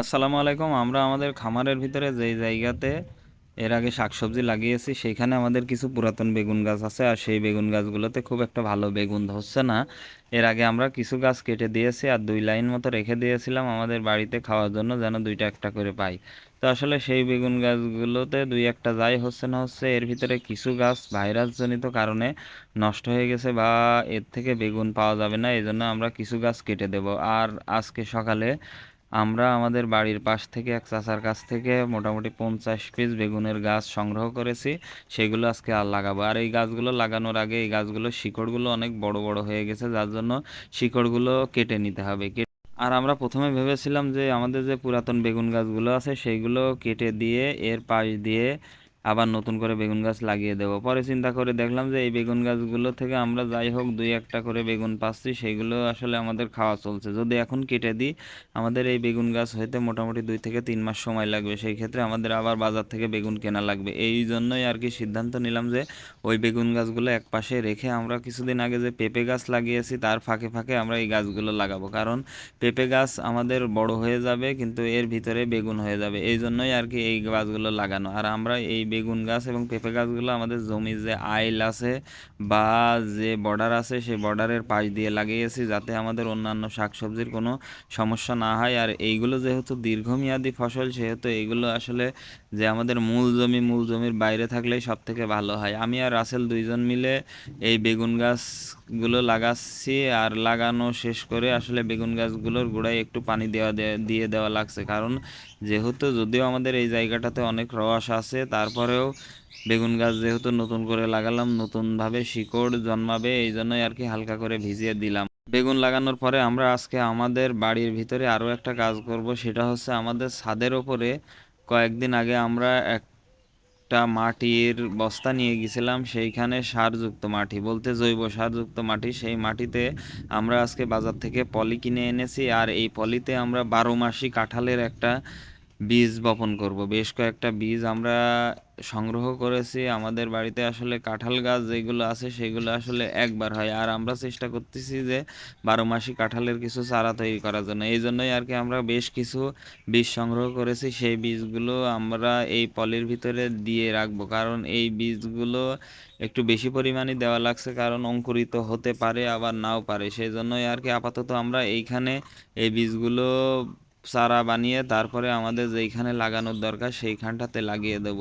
আসসালামু আলাইকুম। আমরা আমাদের খামারের ভিতরে যেই জায়গাতে এর আগে শাকসবজি লাগিয়েছি সেইখানে আমাদের কিছু পুরাতন বেগুন গাছ আছে, আর সেই বেগুন গাছগুলোতে খুব একটা ভালো বেগুন ধরছে না। এর আগে আমরা কিছু গাছ কেটে দিয়েছি আর 2 লাইন মতো রেখে দিয়েছিলাম আমাদের বাড়িতে খাওয়ার জন্য, যেন দুইটা একটা করে পাই। তো আসলে সেই বেগুন গাছগুলোতে দুই একটা যাই হচ্ছে না হচ্ছে, এর ভিতরে কিছু গাছ ভাইরাসজনিত কারণে নষ্ট হয়ে গেছে বা এর থেকে বেগুন পাওয়া যাবে না, এই জন্য আমরা কিছু গাছ কেটে দেব। আর আজকে সকালে আমরা আমাদের বাড়ির পাশ থেকে এক চাচার কাছ থেকে মোটামুটি 50 পিস বেগুনের গাছ সংগ্রহ করেছি। সেগুলো আজকে আর লাগাবো। আর এই গাছগুলো লাগানোর আগে এই গাছগুলোর শিকড়গুলো অনেক বড় বড় হয়ে গেছে, যার জন্য শিকড়গুলো কেটে নিতে হবে। আর আমরা প্রথমে ভেবেছিলাম যে আমাদের যে পুরাতন বেগুন গাছগুলো আছে সেইগুলো কেটে দিয়ে এর পাশ দিয়ে আবার নতুন করে বেগুন গাছ লাগিয়ে দেবো। পরে চিন্তা করে দেখলাম যে এই বেগুন গাছগুলো থেকে আমরা যাই হোক দুই একটা করে বেগুন পাচ্ছি, সেইগুলো আসলে আমাদের খাওয়া চলছে। যদি এখন কেটে দিই আমাদের এই বেগুন গাছ হইতে মোটামুটি 2 থেকে 3 মাস সময় লাগবে, সেই ক্ষেত্রে আমাদের আবার বাজার থেকে বেগুন কেনা লাগবে। এই জন্যই আর কি সিদ্ধান্ত নিলাম যে ওই বেগুন গাছগুলো এক পাশে রেখে আমরা কিছুদিন আগে যে পেঁপে গাছ লাগিয়েছি তার ফাঁকে ফাঁকে আমরা এই গাছগুলো লাগাবো। কারণ পেঁপে গাছ আমাদের বড় হয়ে যাবে কিন্তু এর ভিতরে বেগুন হয়ে যাবে, এই জন্যই আর কি এই গাছগুলো লাগানো। আর আমরা এই বেগুন গাছ এবং পেঁপে গাছগুলো আমাদের জমির যে আইল আছে বা যে বর্ডার আছে সেই বর্ডারের পাশ দিয়ে লাগিয়েছি, যাতে আমাদের অন্যান্য শাকসবজির কোনো সমস্যা না হয়। আর এইগুলো যেহেতু দীর্ঘমেয়াদী ফসল, সেহেতু এইগুলো আসলে যে আমাদের মূল জমির বাইরে থাকলেই সব থেকে ভালো হয়। আমি আর রাসেল দুইজন মিলে এই বেগুন গাছগুলো লাগাচ্ছি। আর লাগানো শেষ করে আসলে বেগুন গাছগুলোর গোড়ায় একটু পানি দিয়ে দেওয়া লাগছে, কারণ যেহেতু যদিও আমাদের এই জায়গাটাতে অনেক রস আছে, তারপরেও বেগুন গাছ যেহেতু নতুন করে লাগালাম, নতুনভাবে শিকড় জন্মাবে, এই জন্যই আর কি হালকা করে ভিজিয়ে দিলাম। বেগুন লাগানোর পরে আমরা আজকে আমাদের বাড়ির ভিতরে আরও একটা কাজ করব, সেটা হচ্ছে আমাদের ছাদের ওপরে কয়েকদিন আগে আমরা একটা মাটির বস্তা নিয়ে গেছিলাম, সেইখানে সারযুক্ত মাটি বলতে জৈব সারযুক্ত মাটি, সেই মাটিতে আমরা আজকে বাজার থেকে পলি কিনে এনেছি। আর এই পলিতে আমরা 12 মাসি কাঁঠালের একটা বীজ বপন করব। বেশ কয়েকটা বীজ আমরা সংগ্রহ করেছি। আমাদের বাড়িতে আসলে কাঁঠাল গাছ যেগুলো আছে সেগুলো আসলে একবার হয়, আর আমরা চেষ্টা করতেছি যে 12 মাসি কাঁঠালের কিছু চারা তৈরি করার জন্য। এই জন্যই আর কি আমরা বেশ কিছু বীজ সংগ্রহ করেছি। সেই বীজগুলো আমরা এই পলির ভিতরে দিয়ে রাখবো, কারণ এই বীজগুলো একটু বেশি পরিমাণে দেওয়া লাগছে, কারণ অঙ্কুরিত হতে পারে আবার নাও পারে। সেই জন্যই আর কি আপাতত আমরা এইখানে এই বীজগুলো চারা বানিয়ে তারপরে আমাদের যেইখানে লাগানোর দরকার সেইখানটাতে লাগিয়ে দেব।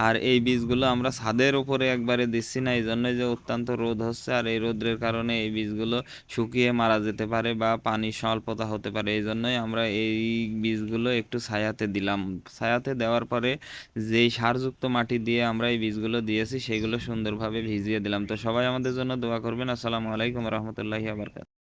আর এই বীজগুলো আমরা ছাদের উপরে একবারে দিচ্ছি না, এই জন্য যে অত্যন্ত রোদ হচ্ছে, আর এই রোদের কারণে এই বীজগুলো শুকিয়ে মারা যেতে পারে বা পানি স্বল্পতা হতে পারে। এই জন্যই আমরা এই বীজগুলো একটু ছায়াতে দিলাম। ছায়াতে দেওয়ার পরে যেই সারযুক্ত মাটি দিয়ে আমরা এই বীজগুলো দিয়েছি সেগুলো সুন্দরভাবে ভিজিয়ে দিলাম। তো সবাই আমাদের জন্য দোয়া করবেন। আসসালামু আলাইকুম রহমতুল্লাহি আবরকাত।